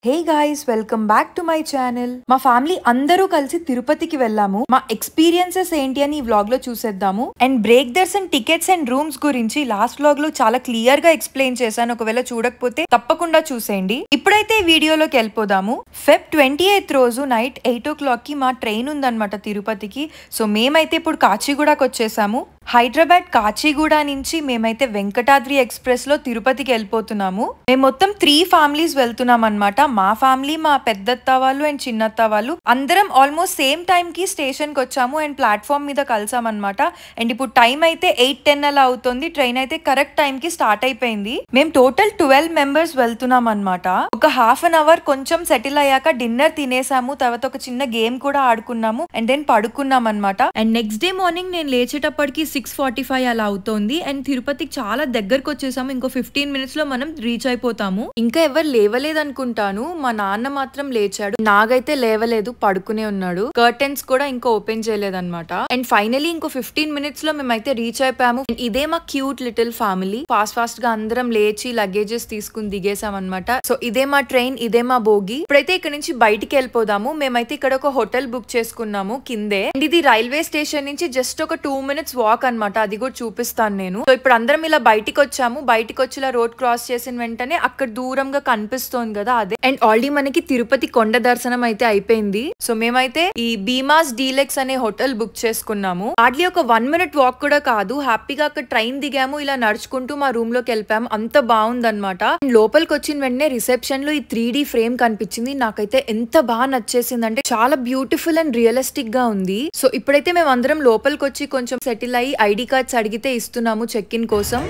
Hey guys, welcome back to my channel. మా family అందరూ కలిసి తిరుపతికి వెళ్ళాము. మా ఎక్స్పీరియన్సెస్ ఏంటి అని ఈ వ్లాగ్ లో చూసేద్దాము. And break Darshan tickets and rooms గురించి లాస్ట్ వ్లాగ్ లో చాలా క్లియర్ గా ఎక్స్ప్లెయిన్ చేశాను. ఒకవేళ చూడకపోతే తప్పకుండా చూసేయండి. ఇప్పుడైతే వీడియోలోకి వెళ్ళిపోదాము. ఫెబ్ 28 రోజు నైట్ 8 o'clock కి మా ట్రైన్ ఉందన్నమాట తిరుపతికి. సో మేమైతే ఇప్పుడు కాచిగూడకు వచ్చేసాము. హైదరాబాద్ కాచిగూడ నుంచి మేమైతే వెంకటాద్రి ఎక్స్ప్రెస్ లో తిరుపతికి వెళ్ళిపోతున్నాము. మేము మొత్తం 3 ఫ్యామిలీస్ వెళ్తున్నాం అన్నమాట. మా ఫ్యామిలీ, మా పెద్దత్త వాళ్ళు అండ్ చిన్నత్త వాళ్ళు అందరం ఆల్మోస్ట్ సేమ్ టైం కి స్టేషన్ కి వచ్చాము అండ్ ప్లాట్ఫామ్ మీద కలిసాం అనమాట. అండ్ ఇప్పుడు టైం అయితే 8:10 అలా అవుతుంది. ట్రైన్ అయితే కరెక్ట్ టైం కి స్టార్ట్ అయిపోయింది. మేము టోటల్ 12 మెంబర్స్ వెళ్తున్నాం అనమాట. ఒక హాఫ్ అన్ అవర్ కొంచెం సెటిల్ అయ్యాక డిన్నర్ తినేసాము. తర్వాత ఒక చిన్న గేమ్ కూడా ఆడుకున్నాము అండ్ దెన్ పడుకున్నాం అనమాట. అండ్ నెక్స్ట్ డే మార్నింగ్ నేను లేచేటప్పటికి 6:45 అలా అవుతోంది. అండ్ తిరుపతికి చాలా దగ్గరకు వచ్చేసాము. ఇంకో 15 minutes లో మనం రీచ్ అయిపోతాము. ఇంకా ఎవరు లేవలేదు అనుకుంటాను. మా నాన్న మాత్రం లేచాడు. నాగైతే లేవలేదు, పడుకునే ఉన్నాడు. కర్టెన్స్ కూడా ఇంకా ఓపెన్ చేయలేదు అనమాట. అండ్ ఫైనలీ ఇంకో 15 minutes లో మేమైతే రీచ్ అయిపోయాము. ఇదే మా క్యూట్ లిటిల్ ఫ్యామిలీ. ఫాస్ట్ గా అందరం లేచి లగేజెస్ తీసుకుని దిగేసాం అనమాట. సో ఇదే మా ట్రైన్, ఇదే మా బోగి. ఇప్పుడైతే ఇక్కడ నుంచి బయటికి వెళ్ళిపోదాము. మేమైతే ఇక్కడ ఒక హోటల్ బుక్ చేసుకున్నాము కిందే. అండ్ ఇది రైల్వే స్టేషన్ నుంచి జస్ట్ ఒక 2 minutes వాక్ అనమాట. అది కూడా చూపిస్తాను నేను. సో ఇప్పుడు అందరం ఇలా బయటికి వచ్చాము. బయటికి వచ్చి ఇలా రోడ్ క్రాస్ చేసిన వెంటనే అక్కడ దూరంగా కనిపిస్తోంది కదా అదే. అండ్ ఆల్రెడీ మనకి తిరుపతి కొండ దర్శనం అయితే అయిపోయింది. సో మేమైతే ఈ భీమాస్ డీలక్స్ అనే హోటల్ బుక్ చేసుకున్నాము. హార్డ్లీ ఒక 1 minute వాక్ కూడా కాదు. హ్యాపీగా అక్కడ ట్రైన్ దిగాము. ఇలా నడుచుకుంటూ మా రూమ్ లోకి వెళ్ళిపోయాము. అంత బాగుంది అనమాట. లోపలికి వచ్చిన వెంటనే రిసెప్షన్ లో ఈ 3D ఫ్రేమ్ కనిపించింది. నాకైతే ఎంత బాగా నచ్చేసింది అంటే చాలా బ్యూటిఫుల్ అండ్ రియలిస్టిక్ గా ఉంది. సో ఇప్పుడైతే మేము అందరం లోపలికి వచ్చి కొంచెం సెటిల్ అయ్యి ఐడి కార్డ్స్ అడిగితే ఇస్తున్నాము చెక్ ఇన్ కోసం.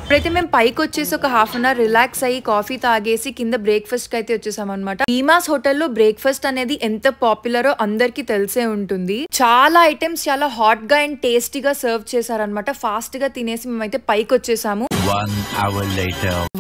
ఇప్పుడైతే మేము పైకి వచ్చేసి ఒక హాఫ్ అన్ అవర్ రిలాక్స్ అయ్యి కాఫీ తాగేసి కింద బ్రేక్ఫాస్ట్ కి అయితే వచ్చేసాం అనమాట. భీమాస్ హోటల్లో బ్రేక్ఫాస్ట్ అనేది ఎంత పాపులరో అందరికి తెలిసే ఉంటుంది. చాలా ఐటమ్స్ చాలా హాట్ గా అండ్ టేస్టీగా సర్వ్ చేశారనమాట. ఫాస్ట్ గా తినేసి మేమైతే పైకి వచ్చేసాము.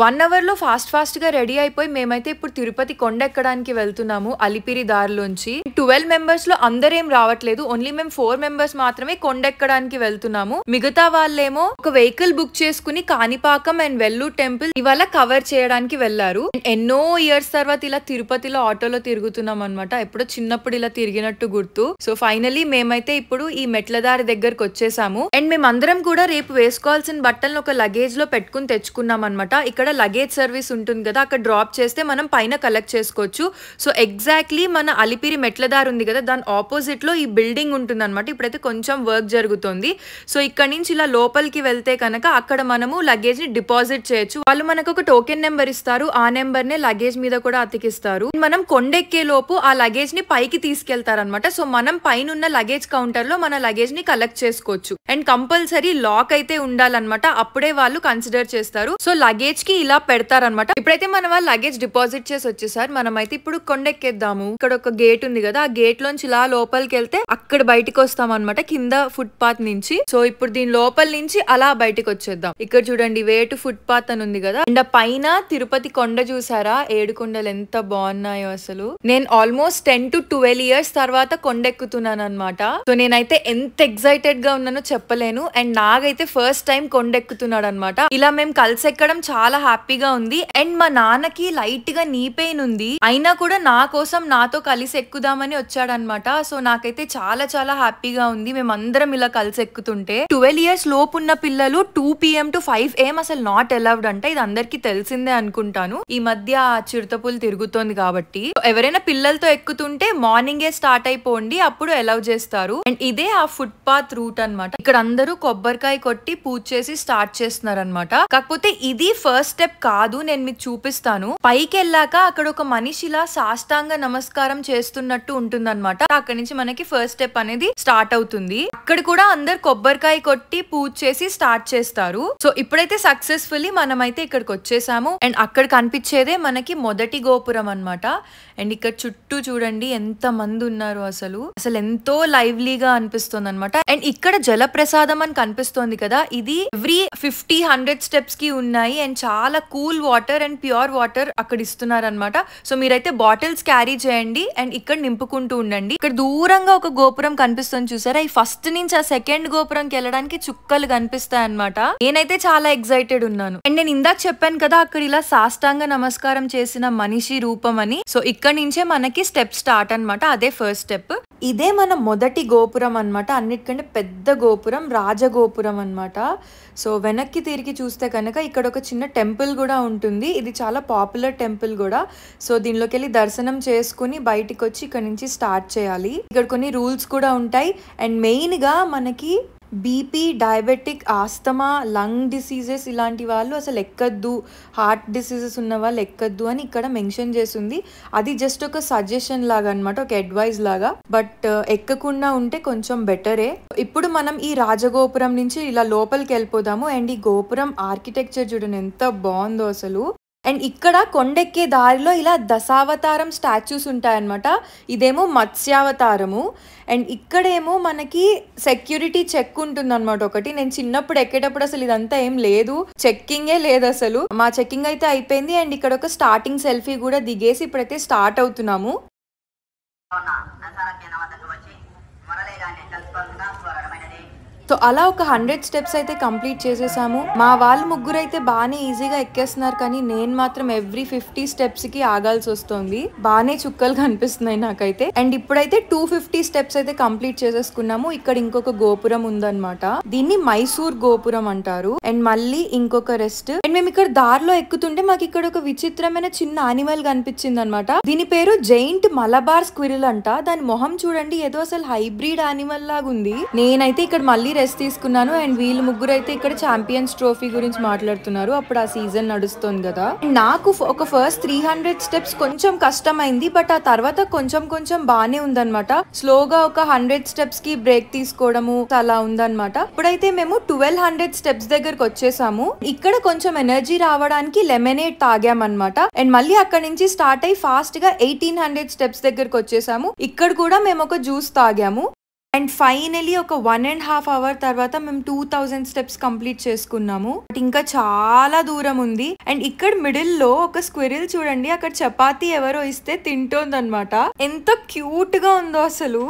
1 hour లో ఫాస్ట్ గా రెడీ అయిపోయి మేమైతే ఇప్పుడు తిరుపతి కొండ ఎక్కడానికి వెళ్తున్నాము. అలిపిరి దారిలోంచి 12 members లో అందరేం రావట్లేదు. ఓన్లీ మేము 4 members మాత్రమే కొండ ఎక్కడానికి వెళ్తున్నాము. మిగతా వాళ్ళేమో ఒక వెహికల్ బుక్ చేసుకుని కాణిపాకం అండ్ వెల్లూరు టెంపుల్ ఇవాళ కవర్ చేయడానికి వెళ్లారు. ఎన్నో ఇయర్స్ తర్వాత ఇలా తిరుపతిలో ఆటోలో తిరుగుతున్నాం అనమాట. ఎప్పుడో చిన్నప్పుడు ఇలా తిరిగినట్టు గుర్తు. సో ఫైనలీ మేమైతే ఇప్పుడు ఈ మెట్ల దారి దగ్గరకు వచ్చేసాము. అండ్ మేమందరం కూడా రేపు వేసుకోవాల్సిన బట్టలను ఒక లగేజ్ లో పెట్టుకుని తెచ్చుకున్నాం అనమాట. ఇక్కడ లగేజ్ సర్వీస్ ఉంటుంది కదా, అక్కడ డ్రాప్ చేస్తే మనం పైన కలెక్ట్ చేసుకోవచ్చు. సో ఎగ్జాక్ట్లీ మన అలిపిరి మెట్ల దారి ఉంది కదా, దాని ఆపోజిట్ లో ఈ బిల్డింగ్ ఉంటుంది అనమాట. ఇప్పుడైతే కొంచెం వర్క్ జరుగుతుంది. సో ఇక్కడ నుంచి ఇలా లోపలికి వెళ్తే కనుక అక్కడ మనము లగేజ్ ని డిపాజిట్ చేయొచ్చు. వాళ్ళు మనకు ఒక టోకెన్ నెంబర్ ఇస్తారు. ఆ నెంబర్ నే లగేజ్ మీద కూడా అతికిస్తారు. మనం కొండెక్కే లోపు ఆ లగేజ్ ని పైకి తీసుకెళ్తారనమాట. సో మనం పైన ఉన్న లగేజ్ కౌంటర్ లో మన లగేజ్ ని కలెక్ట్ చేసుకోవచ్చు. అండ్ కంపల్సరీ లాక్ అయితే ఉండాలన్నమాట. అప్పుడే వాళ్ళు కన్సిడర్ చేస్తారు. సో లగేజ్ కి ఇలా పెడతారనమాట. ఇప్పుడైతే మన వాళ్ళు లగేజ్ డిపాజిట్ చేసి వచ్చేసారు. మనమైతే ఇప్పుడు కొండెక్కేద్దాము. ఇక్కడ ఒక గేట్ ఉంది కదా, ఆ గేట్ లోంచి ఇలా లోపలికి వెళ్తే అక్కడ బయటకు వస్తాం అనమాట, కింద ఫుట్ పాత్ నుంచి. సో ఇప్పుడు దీని లోపల నుంచి అలా బయటకు వచ్చేద్దాం. ఇక్కడ చూడండి వే టు ఫుట్ పాత్ అని ఉంది కదా. అండ్ పైన తిరుపతి కొండ చూసారా, 7 కొండలు ఎంత బాగున్నాయో అసలు. నేను ఆల్మోస్ట్ 10 to 12 years తర్వాత కొండెక్కుతున్నాను అనమాట. సో నేనైతే ఎంత ఎక్సైటెడ్ గా ఉన్నానో చెప్పలేను. అండ్ నాగైతే ఫస్ట్ టైం కొండెక్కుతున్నాడు అనమాట. ఇలా మేము కలిసి ఎక్కడం చాలా హ్యాపీగా ఉంది. అండ్ మా నాన్నకి లైట్ గా నీ పెయిన్ ఉంది, అయినా కూడా నా కోసం నాతో కలిసి ఎక్కుదామని వచ్చాడనమాట. సో నాకైతే చాలా చాలా హ్యాపీగా ఉంది. మేమందరం ఇలా కలిసి ఎక్కుతుంటే 12 years లోపు ఉన్న పిల్లలు 2 PM to 5 AM అసలు నాట్ అలౌడ్ అంట. ఇది అందరికి తెలిసిందే అనుకుంటాను. ఈ మధ్య చిరుతపులు తిరుగుతోంది కాబట్టి ఎవరైనా పిల్లలతో ఎక్కుతుంటే మార్నింగే స్టార్ట్ అయిపోండి, అప్పుడు అలౌ చేస్తారు. అండ్ ఇదే ఆ ఫుట్ పాత్ రూట్ అనమాట. ఇక్కడ అందరూ కొబ్బరికాయ కొట్టి పూజ చేసి స్టార్ట్ చేస్తున్నారు అనమాట. కాకపోతే ఇది ఫస్ట్ స్టెప్ కాదు, నేను మీకు చూపిస్తాను. పైకి వెళ్ళాక అక్కడ ఒక మనిషిలా సాష్టాంగ నమస్కారం చేస్తున్నట్టు ఉంటుందన్నమాట. అక్కడి నుంచి మనకి ఫస్ట్ స్టెప్ అనేది స్టార్ట్ అవుతుంది. అక్కడ కూడా అందరు కొబ్బరికాయ కొట్టి పూజ చేసి స్టార్ట్ చేస్తారు. సో ఇప్పుడైతే సక్సెస్ఫుల్లీ మనమైతే ఇక్కడికి వచ్చేసాము. అండ్ అక్కడ కనిపించేదే మనకి మొదటి గోపురం అన్నమాట. అండ్ ఇక్కడ చుట్టూ చూడండి ఎంత మంది ఉన్నారు. అసలు ఎంతో లైవ్లీగా అనిపిస్తుంది అనమాట. అండ్ ఇక్కడ జలప్రసాదం అని కనిపిస్తోంది కదా, ఇది ఎవ్రీ 50-100 steps కి ఉన్నాయి. అండ్ చాలా cool water and pure water అక్కడ ఇస్తున్నారు అనమాట. సో మీరైతే బాటిల్స్ క్యారీ చేయండి అండ్ ఇక్కడ నింపుకుంటూ ఉండండి. ఇక్కడ దూరంగా ఒక గోపురం కనిపిస్తుంది చూసారా, ఈ ఫస్ట్ నుంచి ఆ సెకండ్ గోపురం గోపురంకి వెళ్ళడానికి చుక్కలు కనిపిస్తాయి అన్నమాట. నేనైతే చాలా ఎక్సైటెడ్ ఉన్నాను. అండ్ నేను ఇందాక చెప్పాను కదా అక్కడ ఇలా సాష్టాంగ నమస్కారం చేసిన మనిషి రూపం అని. సో ఇక్కడ నుంచే మనకి స్టెప్ స్టార్ట్ అన్నమాట. అదే ఫస్ట్ స్టెప్. ఇదే మన మొదటి గోపురం అన్నమాట. అన్నిటికంటే పెద్ద గోపురం రాజగోపురం అన్నమాట. సో వెనక్కి తిరిగి చూస్తే కనుక ఇక్కడ ఒక చిన్న టెంపుల్ కూడా ఉంటుంది. ఇది చాలా పాపులర్ టెంపుల్ కూడా. సో దీనిలోకి వెళ్ళి దర్శనం చేసుకుని బయటికి వచ్చి ఇక్కడ నుంచి స్టార్ట్ చేయాలి. ఇక్కడ కొన్ని రూల్స్ కూడా ఉంటాయి. అండ్ మెయిన్ గా మనకి BP, diabetic, asthma, lung diseases ఇలాంటి వాళ్ళు అసలు ఎక్కద్దు, హార్ట్ డిసీజెస్ ఉన్న వాళ్ళు ఎక్కద్దు అని ఇక్కడ మెన్షన్ చేసింది. అది జస్ట్ ఒక సజెషన్ లాగా అనమాట, ఒక అడ్వైజ్ లాగా. బట్ ఎక్కకుండా ఉంటే కొంచెం బెటరే. ఇప్పుడు మనం ఈ రాజగోపురం నుంచి ఇలా లోపలికి వెళ్ళిపోదాము. అండ్ ఈ గోపురం ఆర్కిటెక్చర్ చూడండి ఎంత బాగుందో అసలు. అండ్ ఇక్కడ కొండెక్కే దారిలో ఇలా దశావతారం స్టాచ్యూస్ ఉంటాయన్నమాట. ఇదేమో మత్స్యావతారము. అండ్ ఇక్కడేమో మనకి సెక్యూరిటీ చెక్ ఉంటుంది అనమాట ఒకటి. నేను చిన్నప్పుడు ఎక్కేటప్పుడు అసలు ఇదంతా ఏం లేదు, చెక్కింగే లేదు అసలు. మా చెక్కింగ్ అయితే అయిపోయింది. అండ్ ఇక్కడ ఒక స్టార్టింగ్ సెల్ఫీ కూడా దిగేసి ఇప్పుడైతే స్టార్ట్ అవుతున్నాము. సో అలా ఒక 100 స్టెప్స్ అయితే కంప్లీట్ చేసేసాము. మా వాళ్ళు ముగ్గురు అయితే బాగానే ఈజీగా ఎక్కేస్తున్నారు, కానీ నేను మాత్రం ఎవ్రీ 50 స్టెప్స్ కి ఆగాల్సి వస్తుంది. బాగానే చుక్కలు కనిపిస్తున్నాయి నాకైతే. అండ్ ఇప్పుడైతే 250 స్టెప్స్ అయితే కంప్లీట్ చేసేసుకున్నాము. ఇక్కడ ఇంకొక గోపురం ఉందన్నమాట. దీన్ని మైసూర్ గోపురం అంటారు. అండ్ మళ్ళీ ఇంకొక రెస్ట్. అండ్ మేము ఇక్కడ దారిలో ఎక్కుతుంటే మాకు ఇక్కడ ఒక విచిత్రమైన చిన్న యానిమల్ కనిపించింది అనమాట. దీని పేరు జైంట్ మలబార్ స్క్విరిల్ అంట. దాని మొహం చూడండి, ఏదో అసలు హైబ్రిడ్ యానిమల్ లాగా ఉంది. నేనైతే ఇక్కడ మళ్ళీ రెస్ట్ తీసుకున్నాను. అండ్ వీళ్ళు ముగ్గురు అయితే ఇక్కడ ఛాంపియన్స్ ట్రోఫీ గురించి మాట్లాడుతున్నారు. అప్పుడు ఆ సీజన్ నడుస్తుంది కదా. నాకు ఒక ఫస్ట్ 300 స్టెప్స్ కొంచెం కష్టమైంది. బట్ ఆ తర్వాత కొంచెం కొంచెం బానే ఉందన్నమాట. స్లోగా ఒక 100 స్టెప్స్ కి బ్రేక్ తీసుకోవడము అలా ఉందన్నమాట. ఇప్పుడైతే మేము 1200 స్టెప్స్ దగ్గరకు వచ్చేసాము. ఇక్కడ కొంచెం ఎనర్జీ రావడానికి లెమనేడ్ తాగామన్నమాట. అండ్ మళ్ళీ అక్కడ నుంచి స్టార్ట్ అయ్యి ఫాస్ట్ గా 1800 స్టెప్స్ దగ్గరకు వచ్చేసాము. ఇక్కడ కూడా మేము ఒక జ్యూస్ తాగాము. అండ్ ఫైనలీ ఒక 1.5 అవర్ తర్వాత మేము 2000 స్టెప్స్ కంప్లీట్ చేసుకున్నాము. ఇంకా చాలా దూరం ఉంది. అండ్ ఇక్కడ మిడిల్ లో ఒక స్క్విరిల్ చూడండి, అక్కడ చపాతీ ఎవరో ఇస్తే తింటోందన్నమాట. ఎంత క్యూట్ గా ఉందో అసలు.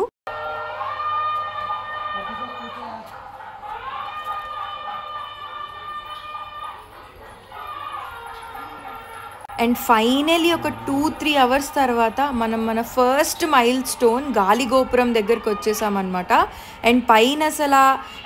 అండ్ ఫైనలీ ఒక 2-3 అవర్స్ తర్వాత మనం మన ఫస్ట్ మైల్ స్టోన్ గాలి గోపురం దగ్గరకు వచ్చేసామన్నమాట. అండ్ పైన అసలు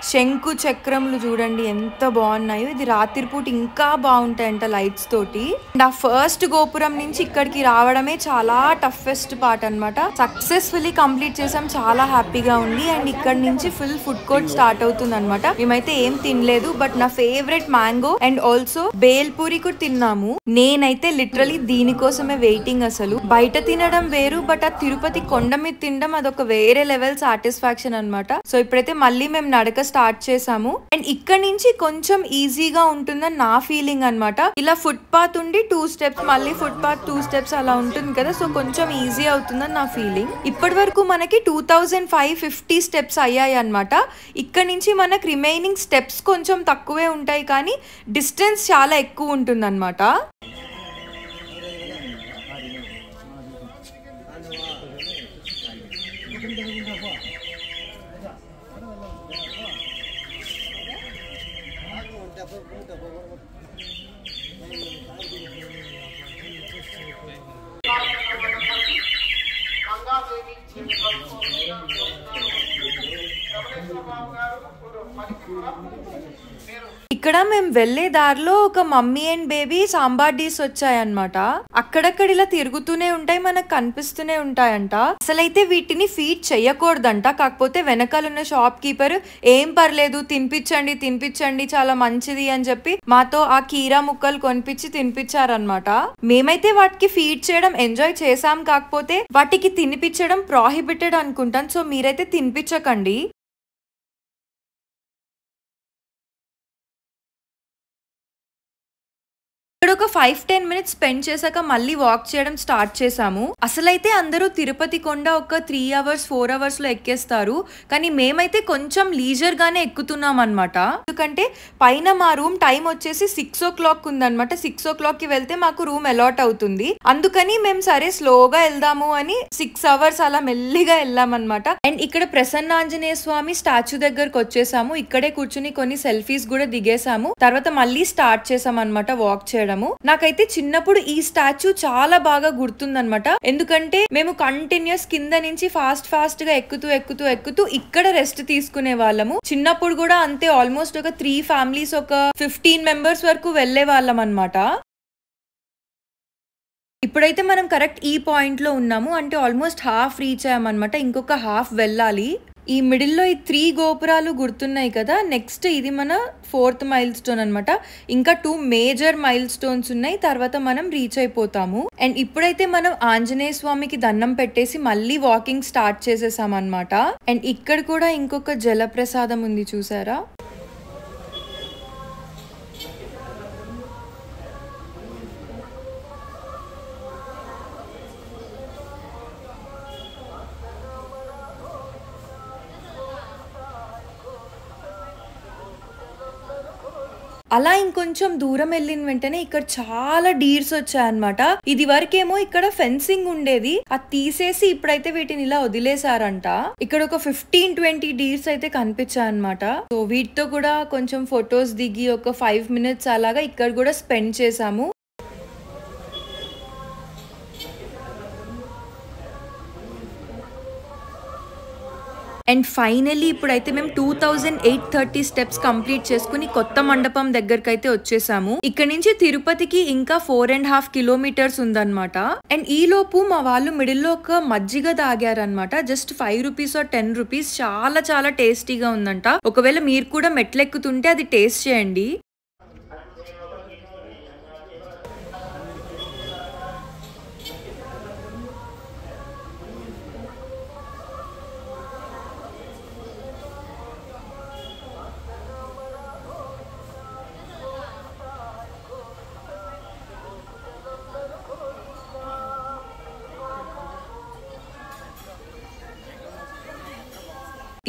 శంకు చక్రములు చూడండి ఎంత బాగున్నాయో. ఇది రాత్రిపూట ఇంకా బాగుంటాయంట లైట్స్ తోటి. అండ్ ఆ ఫస్ట్ గోపురం నుంచి ఇక్కడికి రావడమే చాలా టఫెస్ట్ పార్ట్ అనమాట. సక్సెస్ఫుల్లీ కంప్లీట్ చేసాం, చాలా హ్యాపీగా ఉంది. అండ్ ఇక్కడ నుంచి ఫుల్ ఫుడ్ కోర్ట్ స్టార్ట్ అవుతుంది అనమాట. మేమైతే ఏం తినలేదు, బట్ నా favourite mango and also bhelpuri కూడా తిన్నాము. నేనైతే లిటరలీ దీనికోసమే వెయిటింగ్. అసలు బయట తినడం వేరు, బట్ ఆ తిరుపతి కొండ మీద తినడం అదొక వేరే లెవెల్ సాటిస్ఫాక్షన్ అనమాట. సో ఇప్పుడైతే మళ్ళీ మేము నడక స్టార్ట్ చేసాము. అండ్ ఇక్కడ నుంచి కొంచెం ఈజీగా ఉంటుందని నా ఫీలింగ్ అనమాట. ఇలా ఫుట్ పాత్ ఉండి 2 స్టెప్స్, మళ్ళీ ఫుట్ పాత్ 2 స్టెప్స్ అలా ఉంటుంది కదా. సో కొంచెం ఈజీ అవుతుందని నా ఫీలింగ్. ఇప్పటి వరకు మనకి 2550 స్టెప్స్ అయ్యాయి అనమాట. ఇక్కడ నుంచి మనకు రిమైనింగ్ స్టెప్స్ కొంచెం తక్కువే ఉంటాయి, కానీ డిస్టెన్స్ చాలా ఎక్కువ ఉంటుంది అనమాట. ఇక్కడ మేము వెళ్లే దారిలో ఒక mummy and baby sambar dish వచ్చాయన్నమాట. అక్కడక్కడ ఇలా తిరుగుతూనే ఉంటాయి, మనకు కనిపిస్తూనే ఉంటాయంట. అసలైతే వీటిని ఫీడ్ చెయ్యకూడదంట. కాకపోతే వెనకాలన్న షాప్ కీపర్ ఏం పర్లేదు తినిపించండి తినిపించండి చాలా మంచిది అని చెప్పి మాతో ఆ కీరా ముక్కలు కొనిపించి తినిపించారనమాట. మేమైతే వాటికి ఫీడ్ చేయడం ఎంజాయ్ చేసాం, కాకపోతే వాటికి తినిపించడం ప్రాహిబిటెడ్ అనుకుంటాను. సో మీరైతే తినిపించకండి. ఇక్కడ ఒక 5-10 మినిట్స్ స్పెండ్ చేశాక మళ్ళీ వాక్ చేయడం స్టార్ట్ చేసాము. అసలైతే అందరూ తిరుపతి కొండ ఒక 3 అవర్స్ 4 అవర్స్ లో ఎక్కేస్తారు, కానీ మేమైతే కొంచెం లీజర్ గానే ఎక్కుతున్నాం అనమాట. ఎందుకంటే పైన మా రూమ్ టైం వచ్చేసి 6 o'clock ఉందన్నమాట. 6 o'clock కి వెళ్తే మాకు రూమ్ అలాట్ అవుతుంది. అందుకని మేము సరే స్లోగా వెళ్దాము అని 6 అవర్స్ అలా మెల్లిగా వెళ్ళామన్నమాట. అండ్ ఇక్కడ ప్రసన్నాంజనేయ స్వామి స్టాచ్యూ దగ్గరకు వచ్చేసాము. ఇక్కడే కూర్చుని కొన్ని సెల్ఫీస్ కూడా దిగేసాము. తర్వాత మళ్ళీ స్టార్ట్ చేసాం అనమాట వాక్ చేయడము. నాకైతే చిన్నప్పుడు ఈ స్టాచ్యూ చాలా బాగా గుర్తుందనమాట. ఎందుకంటే మేము కంటిన్యూస్ కింద నుంచి ఫాస్ట్ గా ఎక్కుతూ ఇక్కడ రెస్ట్ తీసుకునే వాళ్ళము. చిన్నప్పుడు కూడా అంతే, ఆల్మోస్ట్ ఒక 3 ఫ్యామిలీస్ ఒక 15 మెంబర్స్ వరకు వెళ్లే వాళ్ళం అనమాట. ఇప్పుడైతే మనం కరెక్ట్ ఈ పాయింట్ లో ఉన్నాము, అంటే ఆల్మోస్ట్ హాఫ్ రీచ్ అయ్యామన్నమాట. ఇంకొక హాఫ్ వెళ్ళాలి. ఈ మిడిల్లో ఈ 3 గోపురాలు గుర్తున్నాయి కదా. నెక్స్ట్ ఇది మన 4th మైల్ స్టోన్ అనమాట. ఇంకా 2 మేజర్ మైల్ స్టోన్స్ ఉన్నాయి, తర్వాత మనం రీచ్ అయిపోతాము. అండ్ ఇప్పుడైతే మనం ఆంజనేయ స్వామికి దండం పెట్టేసి మళ్ళీ వాకింగ్ స్టార్ట్ చేసేసాం అనమాట. అండ్ ఇక్కడ కూడా ఇంకొక జలప్రసాదం ఉంది, చూసారా? అలా ఇంకొంచెం దూరం వెళ్ళిన వెంటనే ఇక్కడ చాలా డీర్స్ వచ్చాయన్నమాట. ఇది వరకేమో ఇక్కడ ఫెన్సింగ్ ఉండేది, అది తీసేసి ఇప్పుడైతే వీటిని ఇలా వదిలేసారంట. ఇక్కడ ఒక 15-20 డీర్స్ అయితే కనిపించాయన్నమాట. సో వీటితో కూడా కొంచెం ఫొటోస్ దిగి ఒక 5 మినిట్స్ అలాగా ఇక్కడ కూడా స్పెండ్ చేసాము. అండ్ ఫైనల్లీ ఇప్పుడైతే మేము 2830 స్టెప్స్ కంప్లీట్ చేసుకుని కొత్త మండపం దగ్గరకు అయితే వచ్చేసాము. ఇక్కడ నుంచి తిరుపతికి ఇంకా 4.5 కిలోమీటర్స్ ఉందన్నమాట. అండ్ ఈ లోపు మా వాళ్ళు మిడిల్ లో ఒక మజ్జిగ తాగారనమాట. Just 5 rupees or 10 rupees. చాలా టేస్టీగా ఉందంట. ఒకవేళ మీరు కూడా మెట్లెక్కుతుంటే అది టేస్ట్ చేయండి.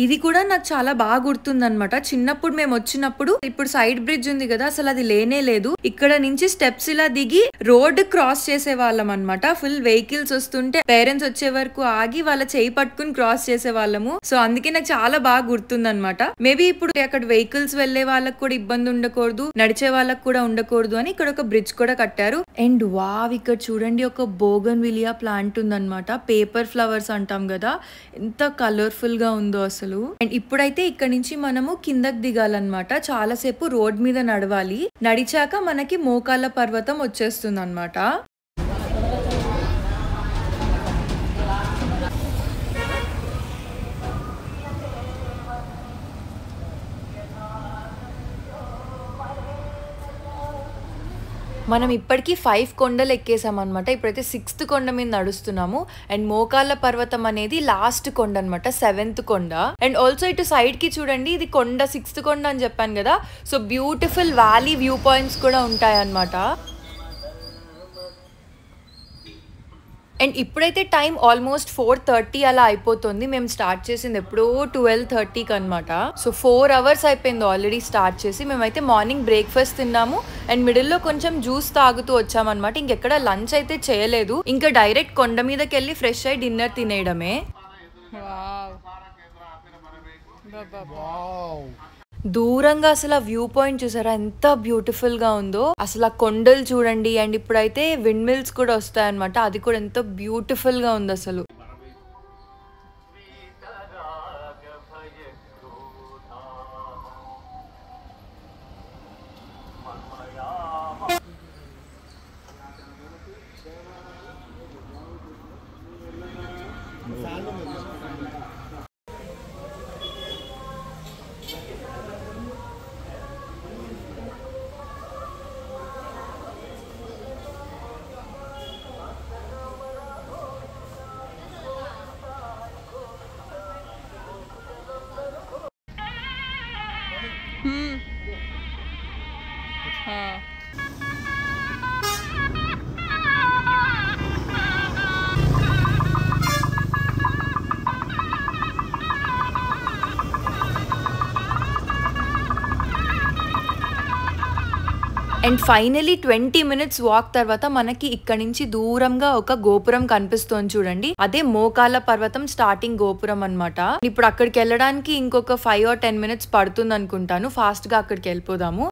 ఇది కూడా నాకు చాలా బాగా గుర్తుందనమాట. చిన్నప్పుడు మేము వచ్చినప్పుడు, ఇప్పుడు సైడ్ బ్రిడ్జ్ ఉంది కదా, అసలు అది లేనే లేదు. ఇక్కడ నుంచి స్టెప్స్ ఇలా దిగి రోడ్ క్రాస్ చేసే వాళ్ళం అనమాట. ఫుల్ వెహికల్స్ వస్తుంటే పేరెంట్స్ వచ్చే వరకు ఆగి వాళ్ళ చేయి పట్టుకుని క్రాస్ చేసే వాళ్ళము. సో అందుకే నాకు చాలా బాగా గుర్తుందనమాట. మేబీ ఇప్పుడు అక్కడ వెహికల్స్ వెళ్లే వాళ్ళకి కూడా ఇబ్బంది ఉండకూడదు, నడిచే వాళ్ళకి కూడా ఉండకూడదు అని ఇక్కడ ఒక బ్రిడ్జ్ కూడా కట్టారు. అండ్ వావ్, ఇక్కడ చూడండి ఒక బోగన్ విలియా ప్లాంట్ ఉందన్నమాట. పేపర్ ఫ్లవర్స్ అంటాం కదా, ఎంత కలర్ఫుల్ గా ఉందో అసలు. అండ్ ఇప్పుడైతే ఇక్కడ నుంచి మనము కిందకి దిగాలన్నమాట. చాలాసేపు రోడ్ మీద నడవాలి. నడిచాక మనకి మోకాళ్ళ పర్వతం వచ్చేస్తుంది అన్నమాట. మనం ఇప్పటికీ 5 కొండలు ఎక్కేసాం అనమాట. ఇప్పుడైతే 6th కొండ మీద నడుస్తున్నాము. అండ్ మోకాళ్ళ పర్వతం అనేది లాస్ట్ కొండ అనమాట, 7th కొండ. అండ్ ఆల్సో ఇటు సైడ్ కి చూడండి, ఇది కొండ 6th కొండ అని చెప్పాను కదా. So beautiful valley view points కూడా ఉంటాయి అన్నమాట. అండ్ ఇప్పుడైతే టైం ఆల్మోస్ట్ 4:30 అలా అయిపోతుంది. మేము స్టార్ట్ చేసింది ఎప్పుడో 12:30కి అనమాట. సో 4 అవర్స్ అయిపోయింది ఆల్రెడీ స్టార్ట్ చేసి. మేమైతే మార్నింగ్ బ్రేక్ఫాస్ట్ తిన్నాము అండ్ మిడిల్లో కొంచెం జ్యూస్ తాగుతూ వచ్చామన్నమాట. ఇంకెక్కడ లంచ్ అయితే చేయలేదు. ఇంకా డైరెక్ట్ కొండ మీదకి వెళ్ళి ఫ్రెష్ అయ్యి డిన్నర్ తినేయడమే. దూరంగా అసలు ఆ వ్యూ పాయింట్ చూసారా ఎంత బ్యూటిఫుల్ గా ఉందో. అసలు ఆ కొండలు చూడండి. అండ్ ఇప్పుడైతే విండ్ మిల్స్ కూడా వస్తాయన్నమాట. అది కూడా ఎంత బ్యూటిఫుల్ గా ఉంది అసలు. అండ్ ఫైనలీ 20 minutes వాక్ తర్వాత మనకి ఇక్కడ నుంచి దూరంగా ఒక గోపురం కనిపిస్తోంది చూడండి. అదే మోకాళ్ళ పర్వతం స్టార్టింగ్ గోపురం అన్నమాట. ఇప్పుడు అక్కడికి వెళ్ళడానికి ఇంకొక 5 or 10 minutes పడుతుంది అనుకుంటాను. ఫాస్ట్ గా అక్కడికి వెళ్ళిపోదాము.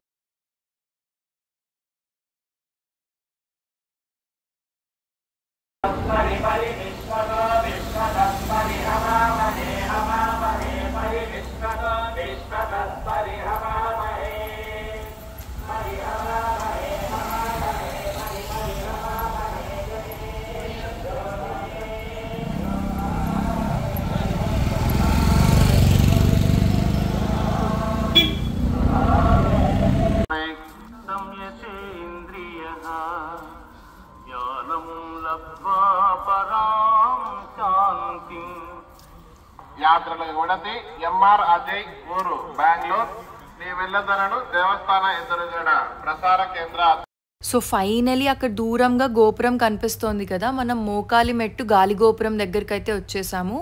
యాత్రల గొడతి ఎంఆర్ అజయ్ ఊరు బెంగళూరు నీ వెళ్ళదనను దేవస్థాన ఎదురుగడ ప్రసార కేంద్ర. సో ఫైనలీ అక్కడ దూరంగా గోపురం కనిపిస్తోంది కదా, మనం మోకాలి మెట్టు గాలి గోపురం దగ్గరికి అయితే వచ్చేసాము.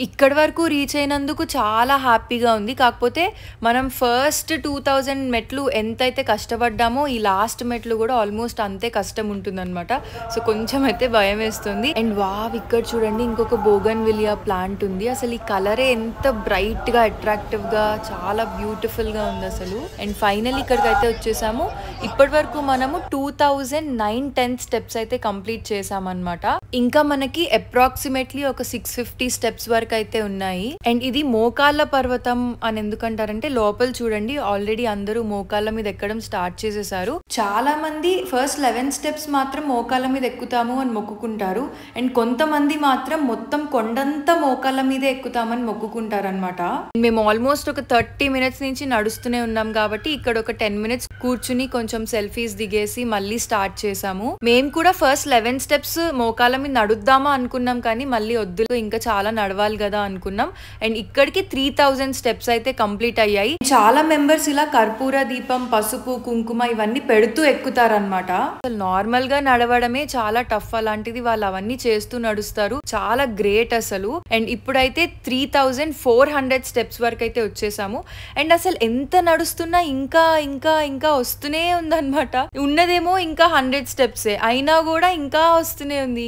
ఇక్కడ వరకు రీచ్ అయినందుకు చాలా హ్యాపీగా ఉంది. కాకపోతే మనం ఫస్ట్ 2000 మెట్లు ఎంతైతే కష్టపడ్డామో ఈ లాస్ట్ మెట్లు కూడా ఆల్మోస్ట్ అంతే కష్టం ఉంటుందన్నమాట. సో కొంచెం అయితే భయం వేస్తుంది. అండ్ వావ్, ఇక్కడ చూడండి ఇంకొక బోగన్విలియా ప్లాంట్ ఉంది. అసలు ఈ కలరే ఎంత బ్రైట్ గా అట్రాక్టివ్ గా చాలా బ్యూటిఫుల్ గా ఉంది అసలు. అండ్ ఫైనల్ ఇక్కడికి అయితే వచ్చేసాము. ఇప్పటి వరకు మనము 2009-10 స్టెప్స్ అయితే కంప్లీట్ చేసామన్నమాట. ఇంకా మనకి అప్రాక్సిమేట్లీ ఒక 650 స్టెప్స్ వరకు అయితే ఉన్నాయి. అండ్ ఇది మోకాళ్ళ పర్వతం అని ఎందుకంటారంటే లోపల చూడండి ఆల్రెడీ అందరూ మోకాళ్ళ మీద ఎక్కడం స్టార్ట్ చేసేసారు. చాలా మంది ఫస్ట్ 11 స్టెప్స్ మాత్రం మోకాళ్ళ మీద ఎక్కుతాము అని మొక్కుకుంటారు. అండ్ కొంతమంది మాత్రం మొత్తం కొండంతా మోకాళ్ళ మీద ఎక్కుతామని మొక్కుకుంటారు అనమాట. మేము ఆల్మోస్ట్ ఒక 30 minutes నుంచి నడుస్తూనే ఉన్నాం కాబట్టి ఇక్కడ ఒక 10 minutes కూర్చుని కొంచెం సెల్ఫీస్ దిగేసి మళ్ళీ స్టార్ట్ చేసాము. మేము కూడా ఫస్ట్ 11 స్టెప్స్ మోకాళ్ళ మీద నడుద్దామా అనుకున్నాం, కానీ మళ్ళీ వద్దు ఇంకా చాలా నడవాలి కదా అనుకున్నాం. అండ్ ఇక్కడికి 3000 స్టెప్స్ అయితే కంప్లీట్ అయ్యాయి. చాలా మెంబర్స్ ఇలా కర్పూర దీపం, పసుపు, కుంకుమ ఇవన్నీ పెడుతూ ఎక్కుతారనమాట. అసలు నార్మల్ గా నడవడమే చాలా టఫ్, అలాంటిది వాళ్ళు అవన్నీ చేస్తూ నడుస్తారు. చాలా గ్రేట్ అసలు. అండ్ ఇప్పుడైతే 3400 స్టెప్స్ వరకు అయితే వచ్చేసాము. అండ్ అసలు ఎంత నడుస్తున్నా ఇంకా ఇంకా ఇంకా వస్తూనే ఉందన్నమాట. ఉన్నదేమో ఇంకా 100 స్టెప్సే, అయినా కూడా ఇంకా వస్తూనే ఉంది.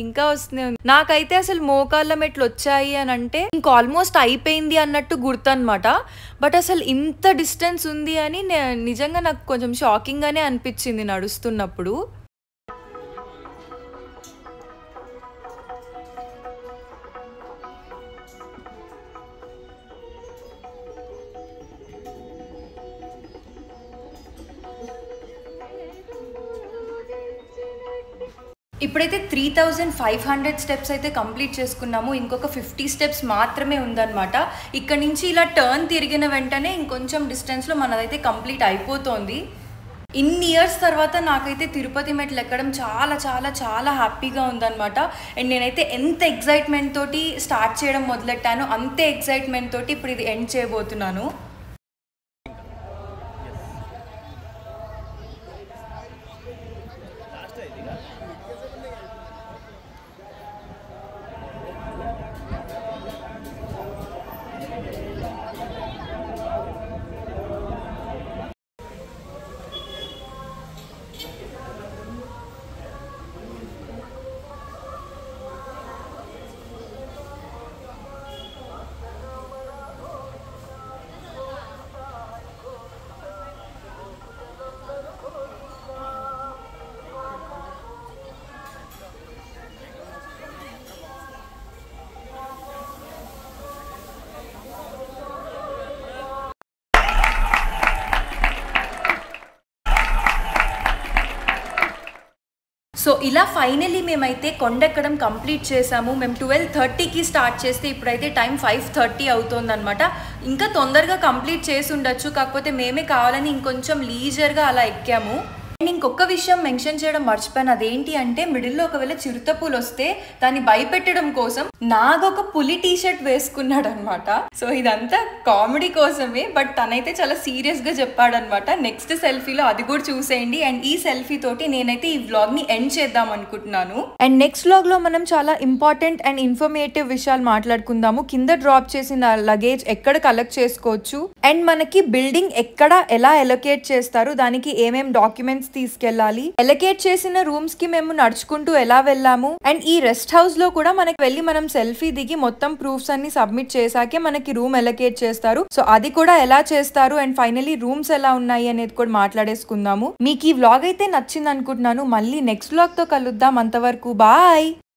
నాకైతే అసలు మోకాళ్ళ మెట్లు వచ్చాయి అని అంటే ఇంకా ఆల్మోస్ట్ అయిపోయింది అన్నట్టు గుర్తు అనమాట. బట్ అసలు ఇంత డిస్టెన్స్ ఉంది అని నిజంగా నాకు కొంచెం షాకింగ్ గానే అనిపించింది నడుస్తున్నప్పుడు. ఇప్పుడైతే 3500 స్టెప్స్ అయితే కంప్లీట్ చేసుకున్నాము. ఇంకొక 50 స్టెప్స్ మాత్రమే ఉందన్నమాట. ఇక్కడ నుంచి ఇలా టర్న్ తిరిగిన వెంటనే ఇంకొంచెం డిస్టెన్స్లో మనదైతే కంప్లీట్ అయిపోతుంది. ఇన్ని ఇయర్స్ తర్వాత నాకైతే తిరుపతి మెట్లు ఎక్కడం చాలా చాలా చాలా హ్యాపీగా ఉందన్నమాట. అండ్ నేనైతే ఎంత ఎక్సైట్మెంట్ తోటి స్టార్ట్ చేయడం మొదలెట్టానో అంతే ఎక్సైట్మెంట్ తోటి ఇప్పుడు ఇది ఎండ్ చేయబోతున్నాను. సో ఇలా ఫైనలీ మేమైతే కొండెక్కడం కంప్లీట్ చేసాము. మేము 12:30కి స్టార్ట్ చేస్తే ఇప్పుడైతే టైం 5:30 అవుతుందన్నమాట. ఇంకా తొందరగా కంప్లీట్ చేసి ఉండొచ్చు, కాకపోతే మేమే కావాలని ఇంకొంచెం లీజర్గా అలా ఎక్కాము. అండ్ ఇంకొక విషయం మెన్షన్ చేయడం మర్చిపోయాను, అదేంటి అంటే మిడిల్లో ఒకవేళ చిరుతపులు వస్తే దాన్ని భయపెట్టడం కోసం నాగొక పులి టీషర్ట్ వేసుకున్నాడు అనమాట. సో ఇదంతా కామెడీ కోసమే, బట్ తనైతే చాలా సీరియస్ గా చెప్పాడనమాట. నెక్స్ట్ సెల్ఫీలో అది కూడా చూసేయండి. అండ్ ఈ సెల్ఫీ తోటి నేనైతే ఈ వ్లాగ్ ని ఎండ్ చేద్దాం అనుకుంటున్నాను. అండ్ నెక్స్ట్ వ్లాగ్ లో మనం చాలా ఇంపార్టెంట్ అండ్ ఇన్ఫర్మేటివ్ విషయాలు మాట్లాడుకుందాము. కింద డ్రాప్ చేసిన లగేజ్ ఎక్కడ కలెక్ట్ చేసుకోవచ్చు, అండ్ మనకి బిల్డింగ్ ఎక్కడ ఎలా ఎలొకేట్ చేస్తారు, దానికి ఏమేం డాక్యుమెంట్స్ తీసుకెళ్లాలి. ఎలకేట్ చేసిన రూమ్స్ కి మేము నడుచుకుంటూ ఎలా వెళ్ళాము అండ్ ఈ రెస్ట్ హౌస్ లో కూడా మనకి వెళ్ళి మనం సెల్ఫీ దిగి మొత్తం ప్రూఫ్స్ అన్ని సబ్మిట్ చేసాకే మనకి రూమ్ ఎలకేట్ చేస్తారు. సో అది కూడా ఎలా చేస్తారు అండ్ ఫైనలీ రూమ్స్ ఎలా ఉన్నాయి అనేది కూడా మాట్లాడేసుకుందాము. మీకు ఈ వ్లాగ్ అయితే నచ్చింది అనుకుంటున్నాను. మళ్ళీ నెక్స్ట్ వ్లాగ్ తో కలుద్దాం. అంతవరకు బాయ్.